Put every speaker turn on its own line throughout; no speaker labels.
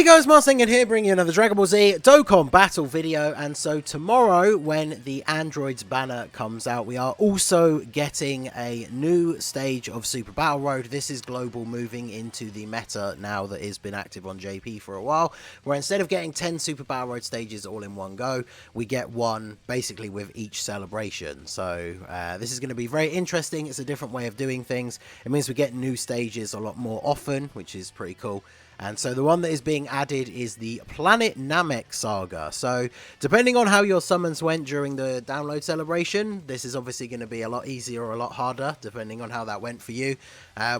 Hey guys, Marsing here, bringing you another Dragon Ball Z Dokkan battle video. And so tomorrow, when the Androids banner comes out, we are also getting a new stage of Super Battle Road. This is global, moving into the meta now that has been active on JP for a while, where instead of getting 10 Super Battle Road stages all in one go, we get one basically with each celebration. So this is going to be very interesting. It's a different way of doing things. It means we get new stages a lot more often, which is pretty cool. And so the one that is being added is the Planet Namek Saga. So depending on how your summons went during the download celebration, this is obviously going to be a lot easier or a lot harder, depending on how that went for you.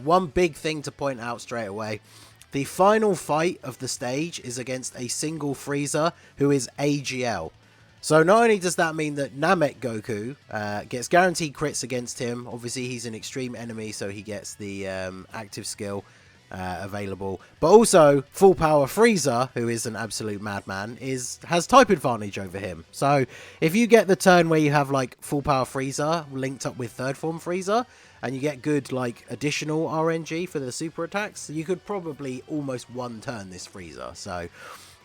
One big thing to point out straight away: the final fight of the stage is against a single Frieza who is AGL. So not only does that mean that Namek Goku gets guaranteed crits against him, obviously he's an extreme enemy, so he gets the active skill available, but also full power Frieza, who is an absolute madman, has type advantage over him. So if you get the turn where you have like full power Frieza linked up with third form Frieza, and you get good like additional RNG for the super attacks, you could probably almost one turn this Frieza. So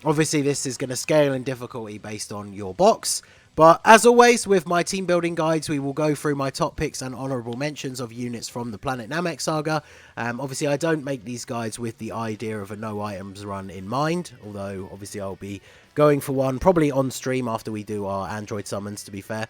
obviously this is going to scale in difficulty based on your box. But as always, with my team building guides, we will go through my top picks and honourable mentions of units from the Planet Namek Saga. Obviously, I don't make these guides with the idea of a no items run in mind, although obviously I'll be going for one probably on stream after we do our Android summons, to be fair.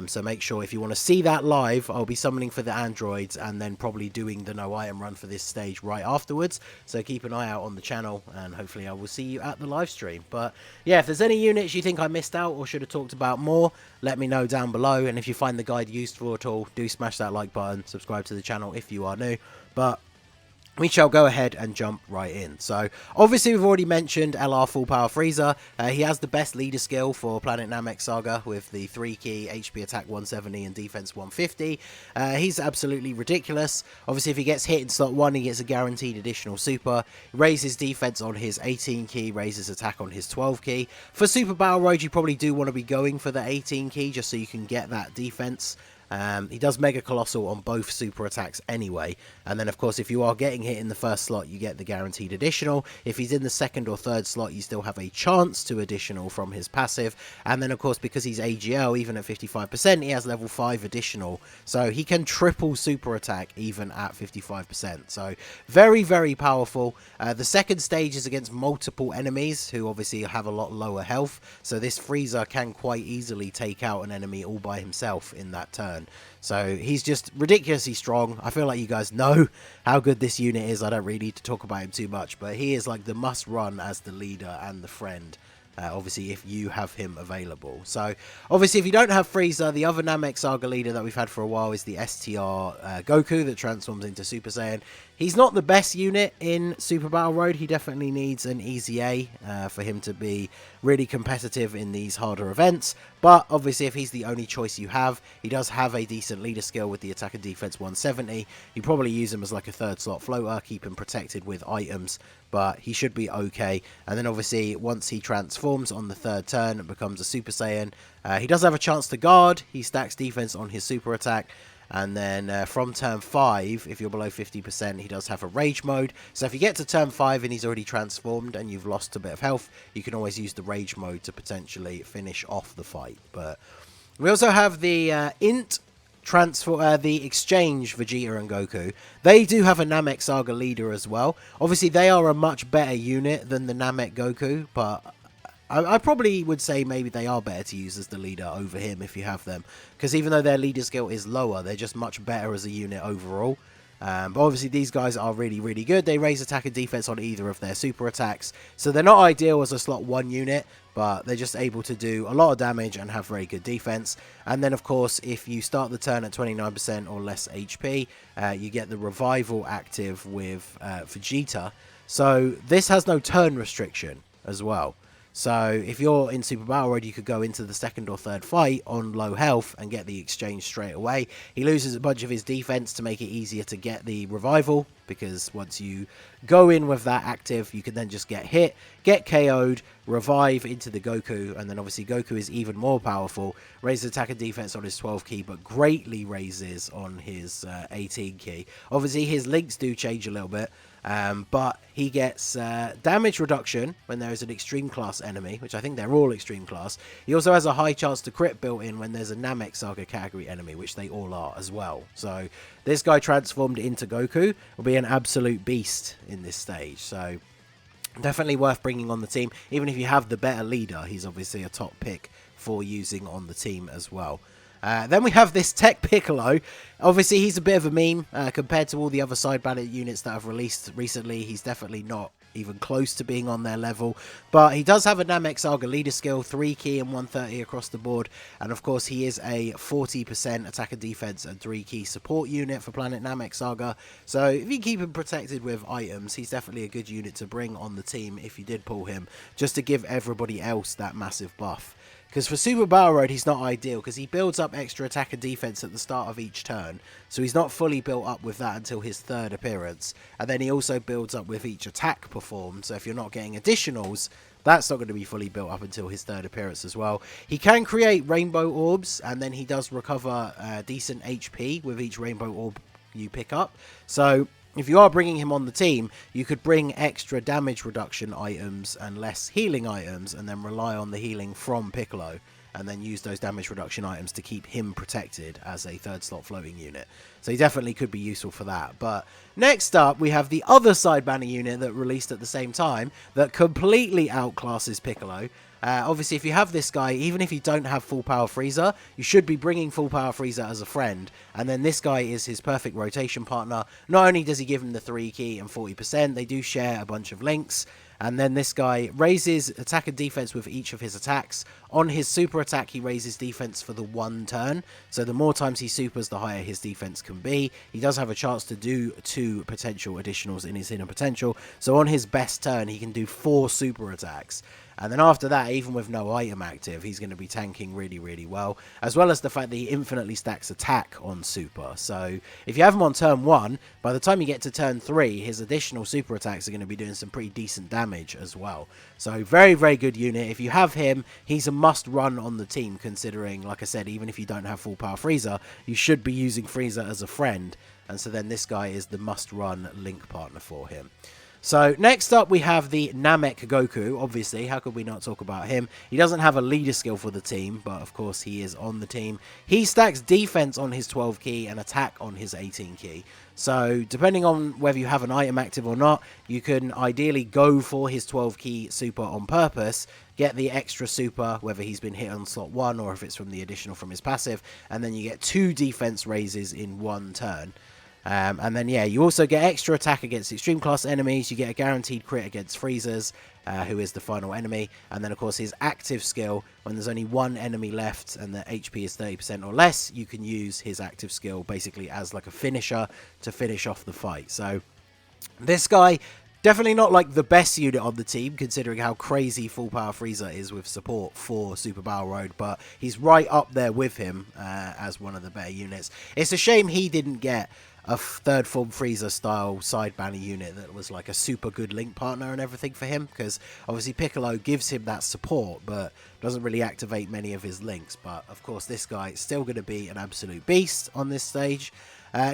So make sure if you want to see that live, I'll be summoning for the androids and then probably doing the no item run for this stage right afterwards. So keep an eye out on the channel and hopefully I will see you at the live stream. But yeah, if there's any units you think I missed out or should have talked about more, let me know down below. And if you find the guide useful at all, do smash that like button, subscribe to the channel if you are new. But we shall go ahead and jump right in. So obviously we've already mentioned LR Full Power Frieza. He has the best leader skill for Planet Namek Saga with the 3 key, HP attack 170 and defense 150. He's absolutely ridiculous. Obviously if he gets hit in slot 1, he gets a guaranteed additional super. Raises defense on his 18 key, raises attack on his 12 key. For Super Battle Road, you probably do want to be going for the 18 key just so you can get that defense. He does Mega Colossal on both super attacks anyway, and then of course if you are getting hit in the first slot you get the guaranteed additional. If he's in the second or third slot you still have a chance to additional from his passive, and then of course because he's AGL, even at 55% he has level 5 additional, so he can triple super attack even at 55%, so very very powerful. The second stage is against multiple enemies who obviously have a lot lower health, so this Frieza can quite easily take out an enemy all by himself in that turn. So he's just ridiculously strong. I feel like you guys know how good this unit is. I don't really need to talk about him too much, but he is like the must run as the leader and the friend. Obviously if you have him available. So obviously if you don't have Frieza, the other Namek Saga leader that we've had for a while is the STR Goku that transforms into Super Saiyan. He's not the best unit in Super Battle Road. He definitely needs an easy A for him to be really competitive in these harder events. But obviously if he's the only choice you have, he does have a decent leader skill with the attack and defense 170. You probably use him as like a third slot floater, keep him protected with items, but he should be okay. And then obviously once he transforms on the third turn and becomes a Super Saiyan, he does have a chance to guard. He stacks defense on his super attack. And then from turn 5, if you're below 50%, he does have a rage mode. So if you get to turn 5 and he's already transformed and you've lost a bit of health, you can always use the rage mode to potentially finish off the fight. But we also have the the exchange Vegeta and Goku. They do have a Namek Saga leader as well. Obviously they are a much better unit than the Namek Goku, but I probably would say maybe they are better to use as the leader over him if you have them. Because even though their leader skill is lower, they're just much better as a unit overall. But obviously these guys are really, really good. They raise attack and defense on either of their super attacks. So they're not ideal as a slot 1 unit, but they're just able to do a lot of damage and have very good defense. And then of course, if you start the turn at 29% or less HP, you get the revival active with Vegeta. So this has no turn restriction as well. So if you're in Super Battle Road, you could go into the second or third fight on low health and get the exchange straight away. He loses a bunch of his defense to make it easier to get the revival, because once you go in with that active, you can then just get hit, get KO'd, revive into the Goku, and then obviously Goku is even more powerful, raises attack and defense on his 12 key, but greatly raises on his 18 key. Obviously his links do change a little bit. But he gets damage reduction when there is an extreme class enemy, which I think they're all extreme class. He also has a high chance to crit built in when there's a Namek Saga category enemy, which they all are as well. So this guy transformed into Goku will be an absolute beast in this stage. So definitely worth bringing on the team. Even if you have the better leader, he's obviously a top pick for using on the team as well. Then we have this Tech Piccolo. Obviously, he's a bit of a meme compared to all the other side banner units that have released recently. He's definitely not even close to being on their level. But he does have a Namek Saga leader skill, 3 key and 130 across the board. And of course, he is a 40% attack and defense and 3 key support unit for Planet Namek Saga. So if you keep him protected with items, he's definitely a good unit to bring on the team if you did pull him, just to give everybody else that massive buff. Because for Super Battle Road, he's not ideal, because he builds up extra attack and defense at the start of each turn. So he's not fully built up with that until his 3rd appearance. And then he also builds up with each attack performed. So if you're not getting additionals, that's not going to be fully built up until his 3rd appearance as well. He can create rainbow orbs, and then he does recover decent HP with each rainbow orb you pick up. So if you are bringing him on the team, you could bring extra damage reduction items and less healing items, and then rely on the healing from Piccolo, and then use those damage reduction items to keep him protected as a 3rd slot floating unit. So he definitely could be useful for that. But next up, we have the other side banner unit that released at the same time that completely outclasses Piccolo. Obviously, if you have this guy, even if you don't have full power Frieza, you should be bringing full power Frieza as a friend. And then this guy is his perfect rotation partner. Not only does he give him the 3 key and 40%, they do share a bunch of links. And then this guy raises attack and defense with each of his attacks. On his super attack, he raises defense for the 1 turn. So the more times he supers, the higher his defense can be. He does have a chance to do 2 potential additionals in his inner potential. So on his best turn, he can do 4 super attacks. And then after that, even with no item active, he's going to be tanking really, really well. As well as the fact that he infinitely stacks attack on super. So if you have him on turn 1, by the time you get to turn 3, his additional super attacks are going to be doing some pretty decent damage as well. So very, very good unit. If you have him, he's a must run on the team, considering, like I said, even if you don't have full power Frieza, you should be using Frieza as a friend. And so then this guy is the must run link partner for him. So next up we have the Namek Goku. Obviously, how could we not talk about him? He doesn't have a leader skill for the team, but of course he is on the team. He stacks defense on his 12 key and attack on his 18 key. So depending on whether you have an item active or not, you can ideally go for his 12 key super on purpose, get the extra super, whether he's been hit on slot 1 or if it's from the additional from his passive, and then you get 2 defense raises in 1 turn. And then, yeah, you also get extra attack against extreme class enemies. You get a guaranteed crit against Frieza's, who is the final enemy. And then, of course, his active skill, when there's only 1 enemy left and the HP is 30% or less, you can use his active skill basically as like a finisher to finish off the fight. So this guy, definitely not like the best unit on the team, considering how crazy full power Frieza is with support for Super Battle Road, but he's right up there with him as one of the better units. It's a shame he didn't get a 3rd form Frieza style side banner unit that was like a super good link partner and everything for him, because obviously Piccolo gives him that support but doesn't really activate many of his links. But of course this guy is still going to be an absolute beast on this stage.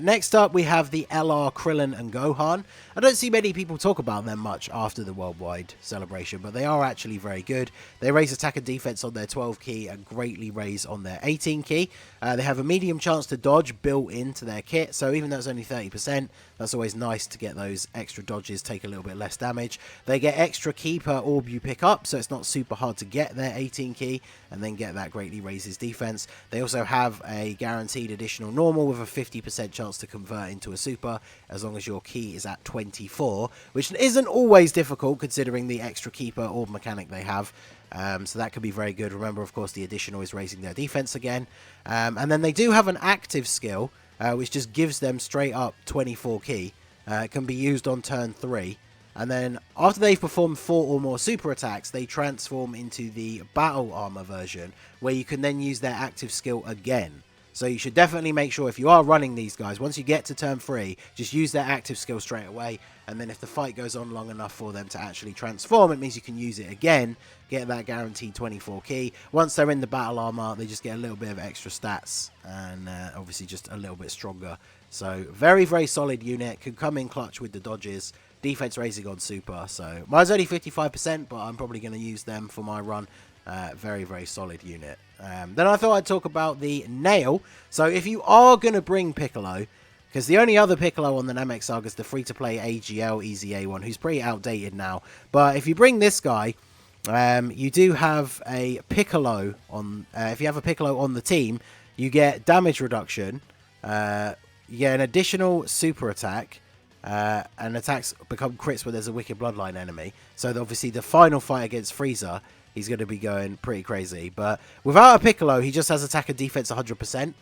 Next up, we have the LR Krillin and Gohan. I don't see many people talk about them much after the worldwide celebration, but they are actually very good. They raise attack and defense on their 12 key and greatly raise on their 18 key. They have a medium chance to dodge built into their kit, so even though it's only 30%, that's always nice to get those extra dodges, take a little bit less damage. They get extra key per orb you pick up, so it's not super hard to get their 18 key and then get that greatly raises defense. They also have a guaranteed additional normal with a 50% chance to convert into a super as long as your key is at 24, which isn't always difficult considering the extra keeper orb mechanic they have. So that could be very good. Remember, of course, the additional is raising their defense again. And then they do have an active skill, which just gives them straight up 24 key. It can be used on turn 3. And then after they've performed 4 or more super attacks, they transform into the battle armor version, where you can then use their active skill again. So you should definitely make sure if you are running these guys, once you get to turn 3, just use their active skill straight away. And then if the fight goes on long enough for them to actually transform, it means you can use it again, get that guaranteed 24 key. Once they're in the battle armor, they just get a little bit of extra stats and obviously just a little bit stronger. So very, very solid unit, can come in clutch with the dodges. defense raising on super. So mine's only 55%, but I'm probably going to use them for my run. Very, very solid unit. Then I thought I'd talk about the nail. So if you are going to bring Piccolo, because the only other Piccolo on the Namek Saga is the free-to-play AGL Easy A one, who's pretty outdated now. But if you bring this guy, you do have a Piccolo on... if you have a Piccolo on the team, you get damage reduction. You get an additional super attack. And attacks become crits when there's a Wicked Bloodline enemy. So obviously the final fight against Frieza, he's going to be going pretty crazy. But without a Piccolo, he just has attack and defense 100%.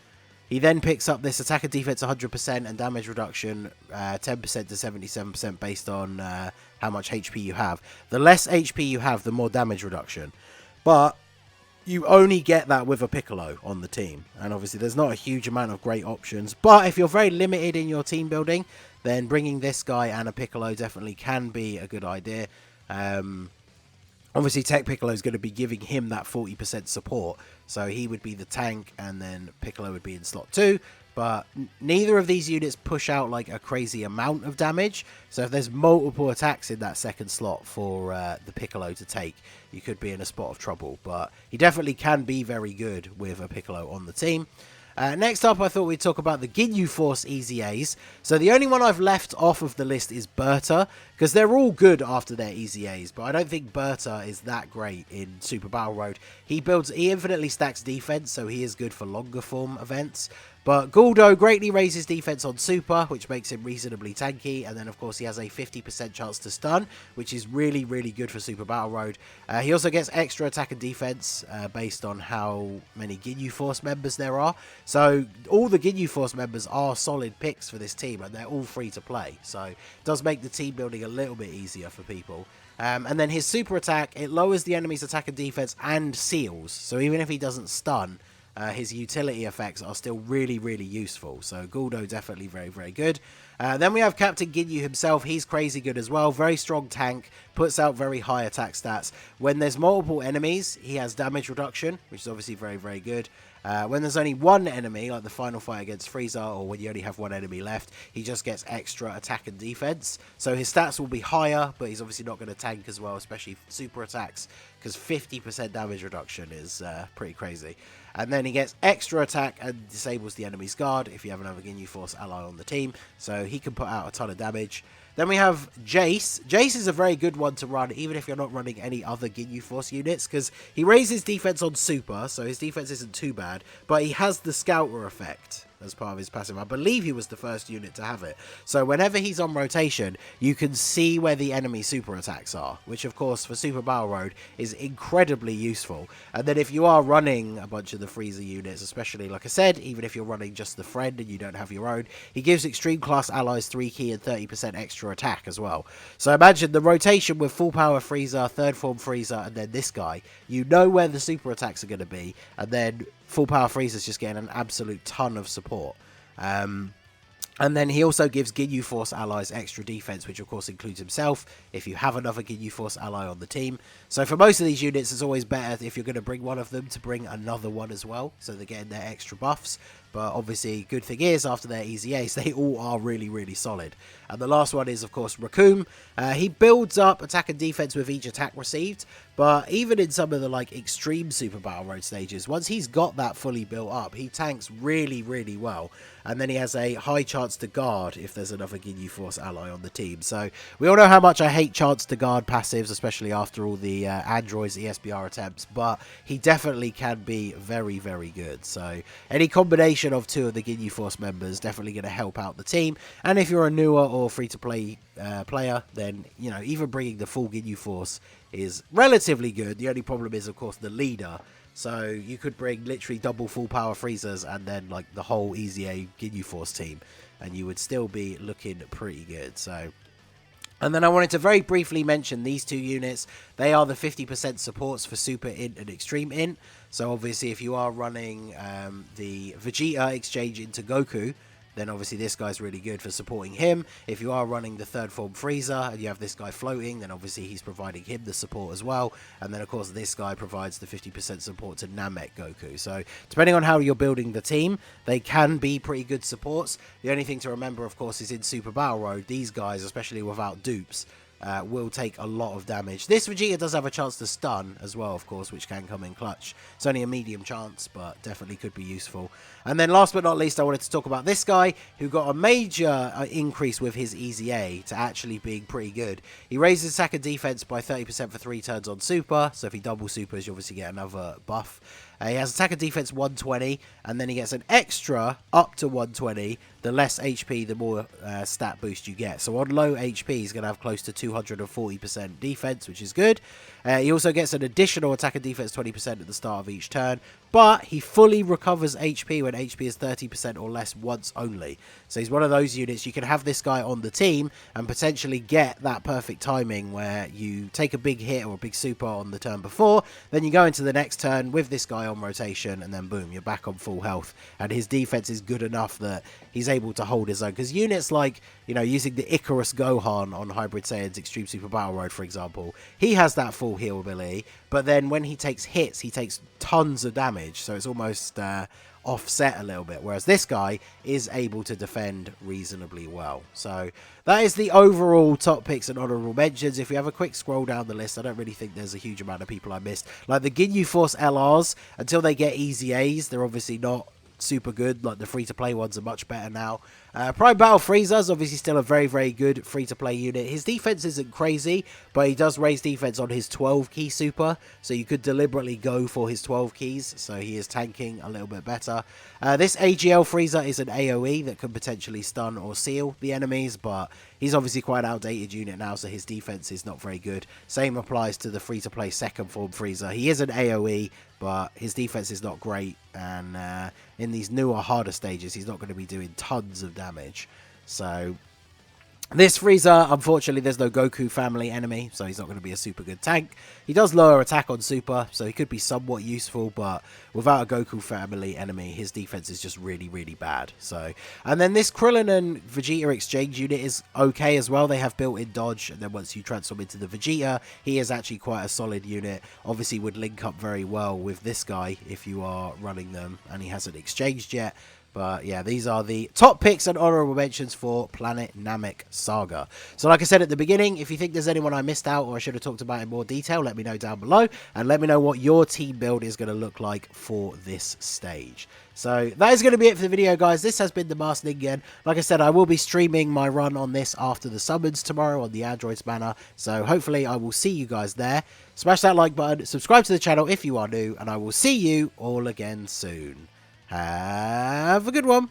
He then picks up this attack and defense 100% and damage reduction 10% to 77% based on how much HP you have. The less HP you have, the more damage reduction. But you only get that with a Piccolo on the team. And obviously there's not a huge amount of great options. But if you're very limited in your team building, then bringing this guy and a Piccolo definitely can be a good idea. Obviously, Tech Piccolo is going to be giving him that 40% support. So he would be the tank, and then Piccolo would be in slot 2. But neither of these units push out like a crazy amount of damage. So if there's multiple attacks in that second slot for the Piccolo to take, you could be in a spot of trouble. But he definitely can be very good with a Piccolo on the team. Next up, I thought we'd talk about the Ginyu Force Easy A's. So the only one I've left off of the list is Berta, because they're all good after their Easy A's, but I don't think Berta is that great in Super Battle Road. He infinitely stacks defense, so he is good for longer form events. But Guldo greatly raises defense on Super, which makes him reasonably tanky. And then, of course, he has a 50% chance to stun, which is really, really good for Super Battle Road. He also gets extra attack and defense based on how many Ginyu Force members there are. So all the Ginyu Force members are solid picks for this team, and they're all free to play. So it does make the team building a little bit easier for people. And then his super attack, it lowers the enemy's attack and defense and seals. So even if he doesn't stun, his utility effects are still really, really useful. So Guldo definitely very, very good. Then we have Captain Ginyu himself. He's crazy good as well. Very strong tank. Puts out very high attack stats. When there's multiple enemies, he has damage reduction, which is obviously very, very good. When there's only one enemy, like the final fight against Frieza, or when you only have one enemy left, he just gets extra attack and defense. So his stats will be higher, but he's obviously not going to tank as well, especially super attacks, because 50% damage reduction is pretty crazy. And then he gets extra attack and disables the enemy's guard if you have another Ginyu Force ally on the team. So he can put out a ton of damage. Then we have Jace. Jace is a very good one to run, even if you're not running any other Ginyu Force units, because he raises defense on Super, so his defense isn't too bad, but he has the Scouter effect as part of his passive. I believe he was the first unit to have it. So whenever he's on rotation, you can see where the enemy super attacks are, which of course for Super Battle Road is incredibly useful. And then if you are running a bunch of the Frieza units, especially like I said, even if you're running just the friend and you don't have your own, he gives extreme class allies 3 key and 30% extra attack as well. So imagine the rotation with full power Frieza, third form Frieza, and then this guy. You know where the super attacks are going to be, and then full power Frieza's just getting an absolute ton of support. And then he also gives Ginyu Force allies extra defense, which of course includes himself, if you have another Ginyu Force ally on the team. So for most of these units, it's always better if you're going to bring one of them to bring another one as well, so they're getting their extra buffs. But obviously, good thing is, after their Easy Ace, they all are really, really solid. And the last one is, of course, Raccoon. He builds up attack and defense with each attack received, but even in some of the like extreme Super Battle Road stages, once he's got that fully built up, he tanks really, really well. And then he has a high chance to guard if there's another Ginyu Force ally on the team. So we all know how much I hate chance to guard passives, especially after all the Android's ESBR attempts, but he definitely can be very, very good. So any combination of two of the Ginyu Force members definitely going to help out the team. And if you're a newer or free-to-play player, then, you know, even bringing the full Ginyu Force is relatively good. The only problem is, of course, the leader. So you could bring literally double full power Friezas and then like the whole Easy A Ginyu Force team, and you would still be looking pretty good. So, and then I wanted to very briefly mention these two units. They are the 50% supports for Super Int and Extreme Int. So obviously if you are running the Vegeta exchange into Goku, then obviously this guy's really good for supporting him. If you are running the third form Frieza and you have this guy floating, then obviously he's providing him the support as well. And then of course this guy provides the 50% support to Namek Goku. So depending on how you're building the team, they can be pretty good supports. The only thing to remember, of course, is in Super Battle Road, these guys, especially without dupes, will take a lot of damage. This Vegeta does have a chance to stun as well, of course, which can come in clutch. It's only a medium chance, but definitely could be useful. And then last but not least, I wanted to talk about this guy who got a major increase with his Easy A to actually being pretty good. He raises attack and defense by 30% for 3 turns on Super, so if he double supers, you obviously get another buff. He has attack and defense 120, and then he gets an extra up to 120. The less HP, the more stat boost you get. So on low HP, he's going to have close to 240% defense, which is good. He also gets an additional attack and defense 20% at the start of each turn, but he fully recovers HP when HP is 30% or less once only. So he's one of those units, you can have this guy on the team and potentially get that perfect timing where you take a big hit or a big super on the turn before, then you go into the next turn with this guy on rotation, and then boom, you're back on full health. And his defense is good enough that he's able to hold his own. Because units like, you know, using the Icarus Gohan on Hybrid Saiyan's Extreme Super Battle Road, for example, he has that full heal ability, but then when he takes hits, he takes tons of damage, so it's almost offset a little bit, whereas this guy is able to defend reasonably well. So that is the overall top picks and honorable mentions. If we have a quick scroll down the list, I don't really think there's a huge amount of people I missed. Like the Ginyu Force LRs, until they get Easy A's, they're obviously not super good. Like the free-to-play ones are much better now. Prime Battle Frieza is obviously still a very, very good free-to-play unit. His defense isn't crazy, but he does raise defense on his 12-key super, so you could deliberately go for his 12 keys, so he is tanking a little bit better. This AGL Frieza is an AoE that can potentially stun or seal the enemies, but he's obviously quite an outdated unit now, so his defense is not very good. Same applies to the free-to-play second form Frieza. He is an AoE, but his defense is not great, and in these newer, harder stages, he's not going to be doing tons of damage. So this Frieza, unfortunately, there's no Goku family enemy, so he's not going to be a super good tank. He does lower attack on super, so he could be somewhat useful, but without a Goku family enemy, his defense is just really, really bad. So, and then this Krillin and Vegeta exchange unit is okay as well. They have built-in dodge, and then once you transform into the Vegeta, he is actually quite a solid unit. Obviously, would link up very well with this guy if you are running them, and he hasn't exchanged yet. But yeah, these are the top picks and honorable mentions for Planet Namek Saga. So like I said at the beginning, if you think there's anyone I missed out or I should have talked about in more detail, let me know down below. And let me know what your team build is going to look like for this stage. So that is going to be it for the video, guys. This has been the Masked Ningen. Like I said, I will be streaming my run on this after the summons tomorrow on the Androids banner. So hopefully I will see you guys there. Smash that like button, subscribe to the channel if you are new, and I will see you all again soon. Have a good one.